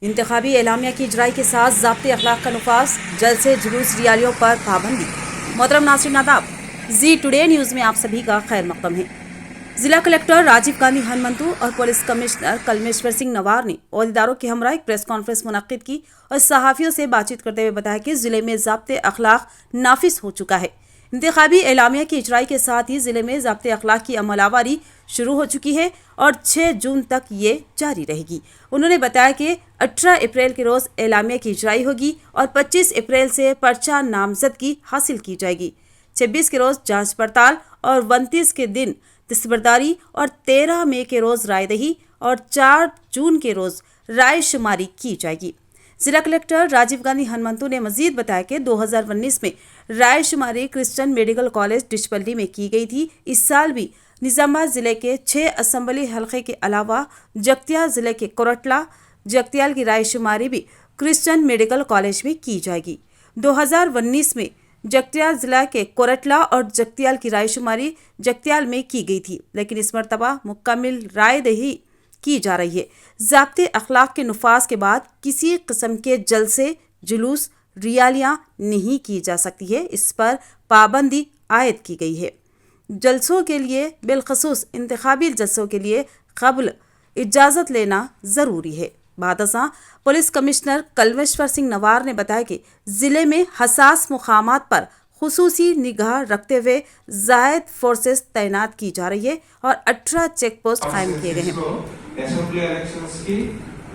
इंतखाबी एलामिया की इजराई के साथ ज़ाब्ते अखलाक का नफाज, जलसे जुलूस रियालियों पर पाबंदी। मोहतरम नाज़रीन नादाब, जी टुडे न्यूज़ में आप सभी का खैर मकदम है। जिला कलेक्टर राजीव गांधी हनुमंतु और police commissioner Kalmeshwar Singh noir ने अहदेदारों के हमरा एक प्रेस कॉन्फ्रेंस मुनक्किद की और सहाफ़ियों से बातचीत करते हुए बताया कि जिले में ज़ाब्ते अखलाक नाफिज हो चुका है। इंतखाबी एलामिया की इजराई के साथ ही जिले में ज़ाब्ते अखलाक की अमलावरी शुरू हो चुकी है और 6 जून तक ये जारी रहेगी। उन्होंने बताया कि 18 अप्रैल के रोज़ एलामिया की इजराई होगी और 25 अप्रैल से पर्चा नामजदगी हासिल की जाएगी। 26 के रोज़ जांच पड़ताल और 29 के दिन दस्तबरदारी और 13 मई के रोज़ रायदही और 4 जून के रोज़ राय शुमारी की जाएगी। जिला कलेक्टर राजीव गांधी हनुमंतु ने मजीद बताया कि 2019 में राय शुमारी क्रिश्चियन मेडिकल कॉलेज डिचपल्ली में की गई थी। इस साल भी निजामाबाद जिले के 6 असम्बली हलके के अलावा जगतियाल जिले के कोरटला जगतियाल की राय शुमारी भी क्रिश्चियन मेडिकल कॉलेज में की जाएगी। 2019 में जगतियाल जिला के कोरटला और जगतियाल की राय शुमारी जगतियाल में की गई थी, लेकिन इस मरतबा मुकम्मल रायदही की जा रही है। ज़ाब्ते अखलाक के नफाज के बाद किसी किस्म के जलसे जुलूस रियालियाँ नहीं की जा सकती है। इस पर पाबंदी आयद की गई है। जलसों के लिए बिलखसूस इंतखाबी जलसों के लिए कबल इजाज़त लेना ज़रूरी है। बादशाह police commissioner Kalmeshwar Singh noir ने बताया कि ज़िले में हसास मुकामात पर खुसूसी निगाह रखते हुए ज़ायद फोर्सेस तैनात की जा रही है और 18 चेक पोस्ट कायम किए गए हैं। అసెంబ్లీ ఎలక్షన్స్ కి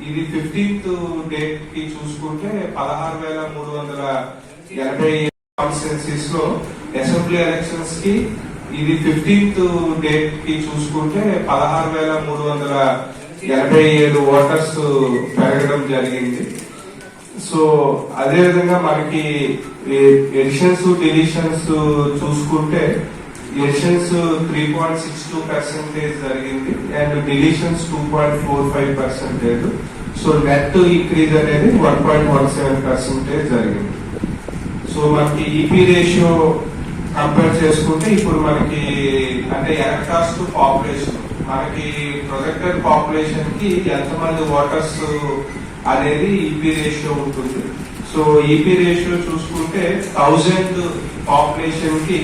ఇది 15th డేట్ కి చూసుకుంటే 16,380 కాన్స్టిట్యుయెన్సీస్ లో అసెంబ్లీ ఎలక్షన్స్ కి ఇది 15th డేట్ కి చూసుకుంటే 16,387 ఓటర్స్ పెరగడం జరిగింది. సో అదే విధంగా మనకి ఎడిషన్స్ డిలీషన్స్ చూసుకుంటే ఎడిషన్స్ 3.62% జరిగింది and deletions 2.45%. So net increase అనేది 1.17% జరిగింది. సో మనకి ఈపీ రేషియో కంపేర్ చేసుకుంటే ఇప్పుడు మనకి అంటే ఎలక్టార్స్ టు పాపులేషన్ మనకి ప్రొజెక్టెడ్ పాపులేషన్ కి ఎంతమంది ఓటర్స్ అనేది ఈపీ రేషియో ఉంటుంది. సో ఈపీ రేషియో చూసుకుంటే 1000 పాపులేషన్ కి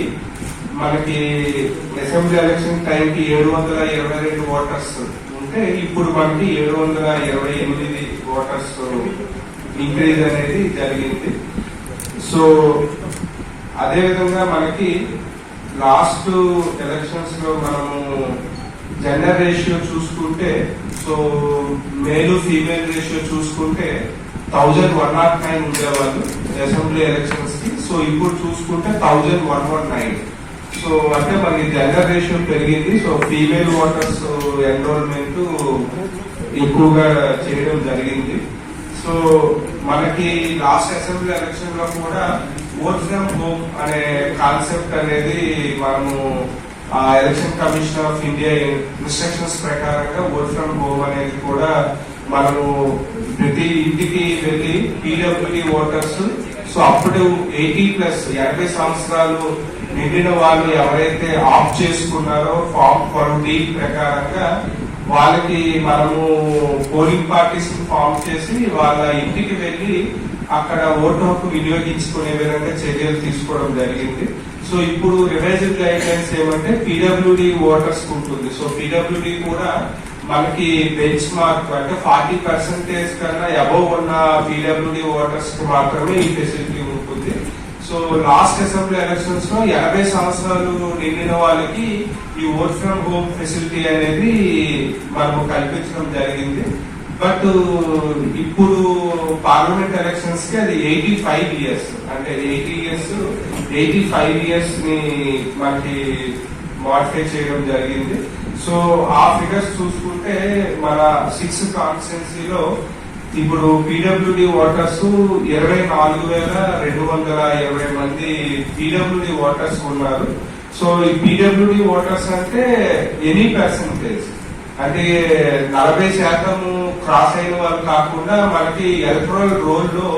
మనకి అసెంబ్లీ ఎలక్షన్ టైం కి 722 ఓటర్స్ ఉంటే ఇప్పుడు మనకి 728 ఓటర్స్ ఇంక్రీజ్ అనేది జరిగింది. సో అదే విధంగా మనకి లాస్ట్ ఎలక్షన్స్ లో మనము జెండర్ రేషియో చూసుకుంటే సో మేలు ఫీమేల్ రేషియో చూసుకుంటే 1109 ఉండేవాళ్ళు అసెంబ్లీ ఎలక్షన్స్ కి. సో ఇప్పుడు చూసుకుంటే 1119. సో అంటే మనకి జెండర్ రేషియో పెరిగింది. సో ఫీమేల్ ఓటర్స్ ఎన్రోల్మెంట్ ఎక్కువగా చేయడం జరిగింది. సో మనకి లాస్ట్ అసెంబ్లీ ఎలక్షన్ లో కూడా ఓట్ ఫ్రమ్ హోమ్ అనే కాన్సెప్ట్ అనేది మనము election commission of India instructions ప్రకారంగా ఓట్ ఫ్రమ్ హోమ్ అనేది కూడా మనము ప్రతి ఇంటికి వెళ్ళి పీడబ్ల్యూడి ఓటర్స్ సో అప్పుడు 80+ 80 సంవత్సరాలు నిండిన వాళ్ళు ఎవరైతే ఆఫ్ చేసుకున్నారో ఫామ్ 40D ప్రకారంగా వాళ్ళకి మనము పోలింగ్ పార్టీస్ ఫామ్ చేసి వాళ్ళ ఇంటికి వెళ్ళి అక్కడ ఓటు హక్కు వినియోగించుకునే విధంగా చర్యలు తీసుకోవడం జరిగింది. సో ఇప్పుడు రివైజ్డ్ గైడ్ లైన్స్ ఏమంటే పీడబ్ల్యూడి ఓటర్స్ ఉంటుంది. సో పీడబ్ల్యూడి కూడా మనకి బెంచ్ మార్క్ అంటే 40% కన్నా అబౌవ్ ఉన్న పీడబ్ల్యూడి ఓటర్స్ కి మాత్రమే ఈ ఫెసిలిటీ ఉంటుంది. సో లాస్ట్ అసెంబ్లీ ఎలక్షన్స్ లో 80 సంవత్సరాలు నిండిన వాళ్ళకి ఈ ఓట్ ఫ్రమ్ హోమ్ ఫెసిలిటీ అనేది మనము కల్పించడం జరిగింది. బట్ ఇప్పుడు పార్లమెంట్ ఎలక్షన్స్ కి అది 85 ఇయర్స్ అంటే 85 ఇయర్స్ ని మనకి మాడిఫై చేయడం జరిగింది. సో ఆ ఫిగర్స్ చూసుకుంటే మన 6 కాన్స్టిట్యుయెన్సీలో ఇప్పుడు పీడబ్ల్యూడి ఓటర్స్ 24,220 మంది పీడబ్ల్యూడి ఓటర్స్ ఉన్నారు. సో ఈ పీడబ్ల్యూడి ఓటర్స్ అంటే ఎనీ పర్సంటేజ్ అంటే 40% క్రాస్ అయిన వాళ్ళు కాకుండా మనకి ఎలక్టరల్ రోల్ లో